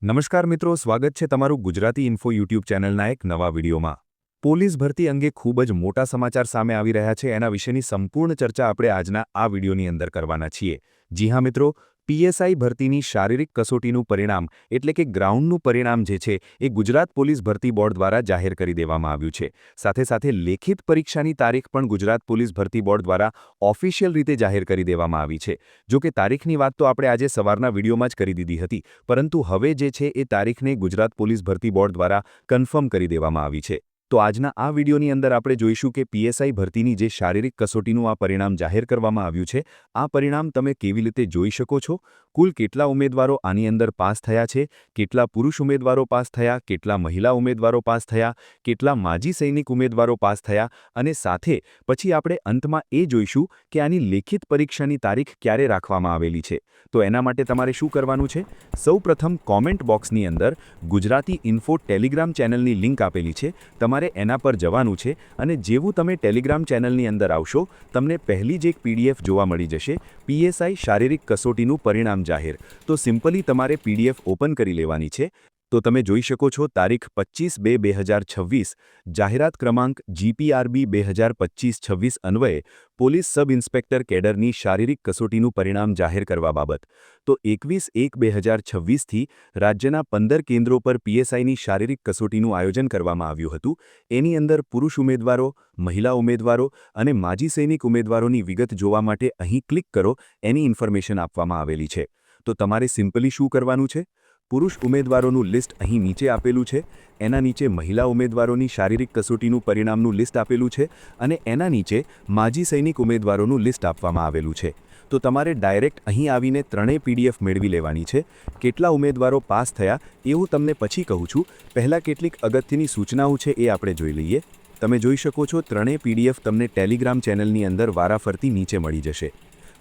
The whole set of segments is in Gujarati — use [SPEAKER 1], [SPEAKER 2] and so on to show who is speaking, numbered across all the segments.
[SPEAKER 1] નમસ્કાર મિત્રો, સ્વાગત છે તમારું ગુજરાતી ઇન્ફો યુટ્યુબ ચેનલના એક નવા વિડીયોમાં। પોલીસ ભરતી અંગે ખૂબ જ મોટા સમાચાર સામે આવી રહ્યા છે, એના વિશેની સંપૂર્ણ ચર્ચા આપણે આજના આ વિડીયોની અંદર કરવાના છીએ। જી હા મિત્રો, પીએસઆઈ ભરતીની શારીરિક કસોટીનું પરિણામ એટલે કે ગ્રાઉન્ડનું પરિણામ જે છે એ ગુજરાત પોલીસ ભરતી બોર્ડ દ્વારા જાહેર કરી દેવામાં આવ્યું છે। સાથે સાથે લેખિત પરીક્ષાની તારીખ પણ ગુજરાત પોલીસ ભરતી બોર્ડ દ્વારા ઓફિશિયલ રીતે જાહેર કરી દેવામાં આવી છે। જો કે તારીખની વાત તો આપણે આજે સવારના વિડીયોમાં જ કરી દીધી હતી, પરંતુ હવે જે છે એ તારીખને ગુજરાત પોલીસ ભરતી બોર્ડ દ્વારા કન્ફર્મ કરી દેવામાં આવી છે। તો આજના આ વિડીયોની અંદર આપણે જોઈશું કે પીએસઆઈ ભરતીની જે શારીરિક કસોટીનું આ પરિણામ જાહેર કરવામાં આવ્યું છે, આ પરિણામ તમે કેવી રીતે જોઈ શકો છો, કુલ કેટલા ઉમેદવારો આની અંદર પાસ થયા છે, કેટલા પુરુષ ઉમેદવારો પાસ થયા, કેટલા મહિલા ઉમેદવારો પાસ થયા, કેટલા માજી સૈનિક ઉમેદવારો પાસ થયા, અને સાથે પછી આપણે અંતમાં એ જોઈશું કે આની લેખિત પરીક્ષાની તારીખ ક્યારે રાખવામાં આવેલી છે। તો એના માટે તમારે શું કરવાનું છે? સૌપ્રથમ કોમેન્ટ બોક્સની અંદર ગુજરાતી ઇન્ફો ટેલિગ્રામ ચેનલની લિંક આપેલી છે, તમારે એના પર જવાનું છે અને જેવું તમે ટેલિગ્રામ ચેનલની અંદર આવશો તમને પહેલી જ એક પીડીએફ જોવા મળી જશે, પીએસઆઈ શારીરિક કસોટીનું પરિણામ જાહેર। તો સિમ્પલી તમારે પીડીએફ ઓપન કરી લેવાની છે। તો તમે જોઈ શકો છો તારીખ 25/2/2026 જાહેરાત ક્રમાંક જીપીઆરબી 2025-26 અન્વયે પોલીસ સબ ઇન્સ્પેક્ટર કેડરની શારીરિક કસોટીનું પરિણામ જાહેર કરવા બાબત। તો 21/1/2026 થી રાજ્યના 15 કેન્દ્રો પર પીએસઆઈની શારીરિક કસોટીનું આયોજન કરવામાં આવ્યું હતું। એની અંદર પુરુષ ઉમેદવારો, મહિલા ઉમેદવારો અને માજી સૈનિક ઉમેદવારોની વિગત જોવા માટે અહીં ક્લિક કરો, એની ઇન્ફોર્મેશન આપવામાં આવેલી છે। તો તમારે સિમ્પલી શું કરવાનું છે? પુરુષ ઉમેદવારોનું લિસ્ટ અહીં નીચે આપેલું છે, એના નીચે મહિલા ઉમેદવારોની શારીરિક કસોટીનું પરિણામનું લિસ્ટ આપેલું છે અને એના નીચે માજી સૈનિક ઉમેદવારોનું લિસ્ટ આપવામાં આવેલું છે। તો તમારે ડાયરેક્ટ અહીં આવીને ત્રણેય પીડીએફ મેળવી લેવાની છે। કેટલા ઉમેદવારો પાસ થયા એ હું તમને પછી કહું છું, પહેલાં કેટલીક અગત્યની સૂચનાઓ છે એ આપણે જોઈ લઈએ। તમે જોઈ શકો છો ત્રણેય પીડીએફ તમને ટેલિગ્રામ ચેનલની અંદર વારાફરતી નીચે મળી જશે।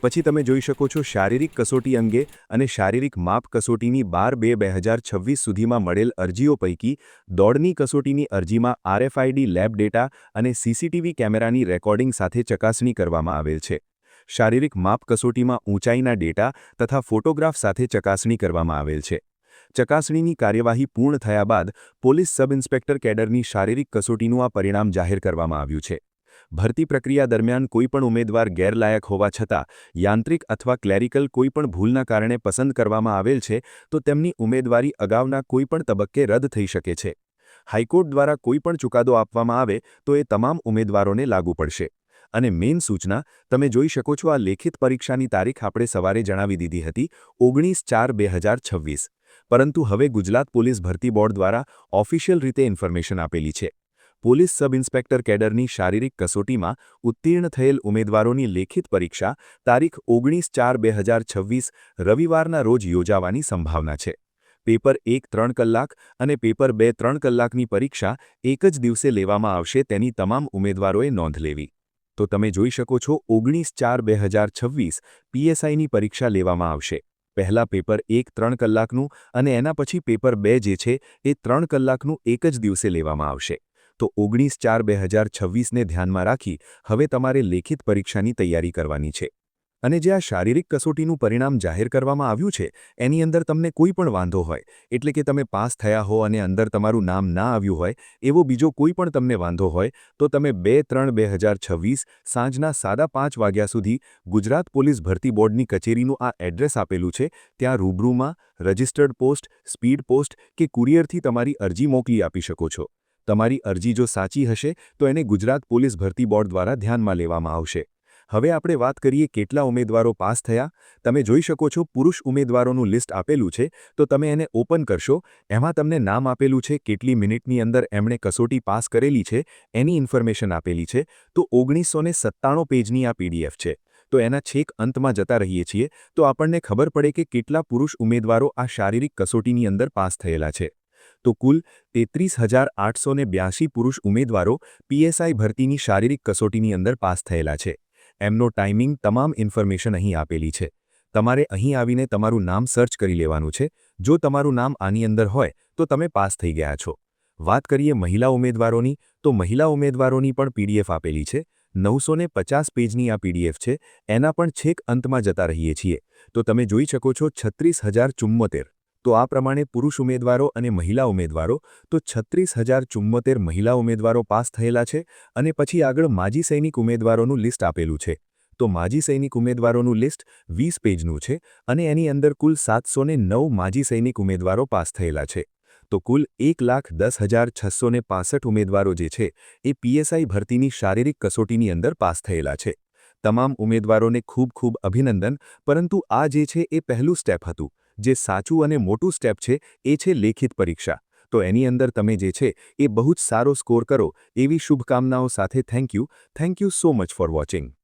[SPEAKER 1] પછી તમે જોઈ શકો છો શારીરિક કસોટી અંગે અને શારીરિક માપ કસોટીની 12/2/2026 સુધીમાં મળેલ અરજીઓ પૈકી દોડની કસોટીની અરજીમાં આરએફઆઈડી લેબ ડેટા અને સીસીટીવી કેમેરાની રેકોર્ડિંગ સાથે ચકાસણી કરવામાં આવેલ છે। શારીરિક માપ કસોટીમાં ઊંચાઈના ડેટા તથા ફોટોગ્રાફ સાથે ચકાસણી કરવામાં આવેલ છે। ચકાસણીની કાર્યવાહી પૂર્ણ થયા બાદ પોલીસ સબ ઇન્સ્પેક્ટર કેડરની શારીરિક કસોટીનું આ પરિણામ જાહેર કરવામાં આવ્યું છે। ભરતી પ્રક્રિયા દરમિયાન કોઈપણ ઉમેદવાર ગેરલાયક હોવા છતાં યાંત્રિક અથવા ક્લેરિકલ કોઈપણ ભૂલના કારણે પસંદ કરવામાં આવેલ છે તો તેમની ઉમેદવારી અગાઉના કોઈપણ તબક્કે રદ થઈ શકે છે। હાઈકોર્ટ દ્વારા કોઈપણ ચુકાદો આપવામાં આવે તો એ તમામ ઉમેદવારોને લાગુ પડશે। અને મેઇન સૂચના તમે જોઈ શકો છો, આ લેખિત પરીક્ષાની તારીખ આપણે સવારે જણાવી દીધી હતી 19/4/2026, પરંતુ હવે ગુજરાત પોલીસ ભરતી બોર્ડ દ્વારા ઓફિશિયલ રીતે ઇન્ફોર્મેશન આપેલી છે। પોલીસ સબ ઇન્સ્પેક્ટર કેડરની શારીરિક કસોટીમાં ઉત્તીર્ણ થયેલ ઉમેદવારોની લેખિત પરીક્ષા તારીખ 19/4/2026 રવિવારના રોજ યોજાવાની સંભાવના છે। પેપર 1 3 કલાક અને પેપર 2 3 કલાકની પરીક્ષા એક જ દિવસે લેવામાં આવશે, તેની તમામ ઉમેદવારોએ નોંધ લેવી। તો તમે જોઈ શકો છો 19/4/2026 પીએસઆઈની પરીક્ષા લેવામાં આવશે। પહેલા પેપર 1 3 કલાકનું અને એના પછી પેપર 2 જે છે એ 3 કલાકનું એક જ દિવસે લેવામાં આવશે। તો 19/4/2026ને ધ્યાનમાં રાખી હવે તમારે લેખિત પરીક્ષાની તૈયારી કરવાની છે। અને જે આ શારીરિક કસોટીનું પરિણામ જાહેર કરવામાં આવ્યું છે એની અંદર તમને કોઈ પણ વાંધો હોય, એટલે કે તમે પાસ થયા હો અને અંદર તમારું નામ ના આવ્યું હોય, એવો બીજો કોઈ પણ તમને વાંધો હોય તો તમે 2/3/2026 સાંજના 5:30 વાગ્યા સુધી ગુજરાત પોલીસ ભરતી બોર્ડની કચેરીનું આ એડ્રેસ આપેલું છે, ત્યાં રૂબરૂમાં રજિસ્ટર્ડ પોસ્ટ, સ્પીડ પોસ્ટ કે કુરિયરથી તમારી અરજી મોકલી આપી શકો છો। તમારી અરજી જો સાચી હશે તો એને ગુજરાત પોલીસ ભરતી બોર્ડ દ્વારા ધ્યાનમાં લેવામાં આવશે। હવે આપણે વાત કરીએ કેટલા ઉમેદવારો પાસ થયા। તમે જોઈ શકો છો પુરુષ ઉમેદવારોનું લિસ્ટ આપેલું છે, તો તમે એને ઓપન કરશો, એમાં તમને નામ આપેલું છે, કેટલી મિનિટની અંદર એમણે કસોટી પાસ કરેલી છે એની ઇન્ફોર્મેશન આપેલી છે। તો 1997 પેજની આ પીડીએફ છે। તો એના છેક અંતમાં જતા રહીએ છીએ તો આપણને ખબર પડે કે કેટલા પુરુષ ઉમેદવારો આ શારીરિક કસોટીની અંદર પાસ થયેલા છે। તો કુલ 33,882 પુરુષ ઉમેદવારો પીએસઆઈ ભરતીની શારીરિક કસોટીની અંદર પાસ થયેલા છે। એમનો ટાઈમિંગ તમામ ઇન્ફોર્મેશન અહીં આપેલી છે। તમારે અહીં આવીને તમારું નામ સર્ચ કરી લેવાનું છે। જો તમારું નામ આની અંદર હોય તો તમે પાસ થઈ ગયા છો। વાત કરીએ મહિલા ઉમેદવારોની, તો મહિલા ઉમેદવારોની પણ પીડીએફ આપેલી છે। 950 પેજની આ પીડીએફ છે, એના પણ છેક અંતમાં જતા રહીએ છીએ તો તમે જોઈ શકો છો 36,074 તો આ પ્રમાણે પુરુષ ઉમેદવારો અને મહિલા ઉમેદવારો તો 36,074 મહિલા ઉમેદવારો પાસ થયેલા છે અને પછી આગળ માજી સૈનિક ઉમેદવારોનું લિસ્ટ આપેલું છે. તો માજી સૈનિક ઉમેદવારોનું લિસ્ટ 20 પેજનું છે અને એની અંદર કુલ 709 માજી સૈનિક ઉમેદવારો પાસ થયેલા છે. તો કુલ 1,10,665 ઉમેદવારો જે છે એ પીએસઆઈ ભરતીની શારીરિક કસોટીની અંદર પાસ થયેલા છે. તમામ ઉમેદવારોને ખૂબ ખૂબ અભિનંદન. પરંતુ આ જે છે એ પહેલું સ્ટેપ હતું. જે સાચું અને મોટું સ્ટેપ છે એ છે લેખિત પરીક્ષા. તો એની અંદર તમે જે છે એ બહુ જ સારો સ્કોર કરો એવી શુભકામનાઓ સાથે thank you so much for watching.